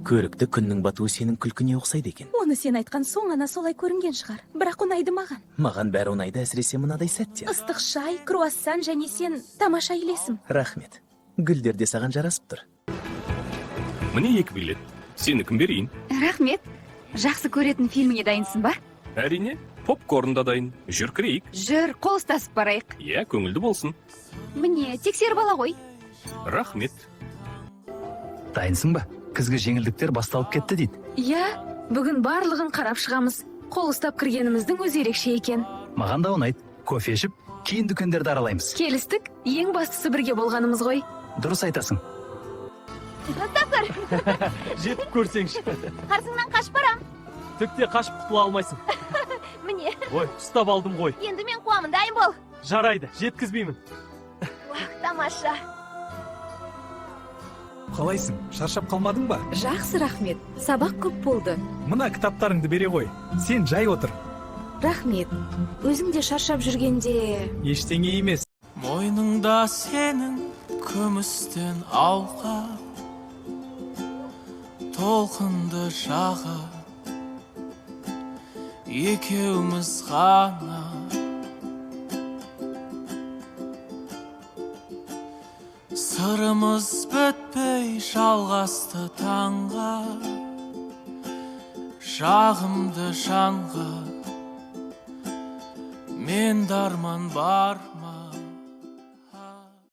Көрікті күннің батуы сенің күлкіне ұқсайды екен. Оны сен айтқан соң ана солай көрінген шығар. Бірақ ұнайды маған. Маған бәрі ұнайды, әсіресе мынадай сәттер. Ыстық шай, круассан және сен тамаша үйлесім. Рахмет. Гүлдер де саған жарасып тұр. Міне 2 билет. Сенікін берейін. Рахмет. Жақсы көретін фильмге дайынсың ба? Әрине, попкорн да дайын. Жүр кірейік. Жүр, қол ұстасып барайық. Иә, көңілді болсын. Міне, тексеріп ала ғой. Рахмет. Дайынсың ба? Күзгі жеңілдіктер басталып кетті дейді. Иә, бүгін барлығын қарап шығамыз. Қол ұстап кіргеніміздің өзі ерекше екен. Маған да ұнайды. Кофе ішіп, кейін дүкендерді аралаймыз. Келістік, ең бастысы бірге болғанымыз ғой. Дұрыс айтасың. Жетіп көрсеңші. Қарсыңнан қашып барам. Түкте қашып құтыла алмайсың. Міне, Ой, ұстап алдым ғой. енді мен қуамын, дайын бол. Жарайды, жеткізбеймін. Тамаша. Қалайсың? Шаршап қалмадың ба? Жақсы, рахмет. Сабақ көп болды. Мына кітаптарыңды бере ғой. Сен жай отыр. Рахмет. Өзің де шаршап жүргенде... Ештеңе емес. Мойныңда сенің күмістен алқа, толқынды жағы, екеуміз ғана. Сырымыз бітпей жалғасты таңға, жағымды жанға, мен дарман бар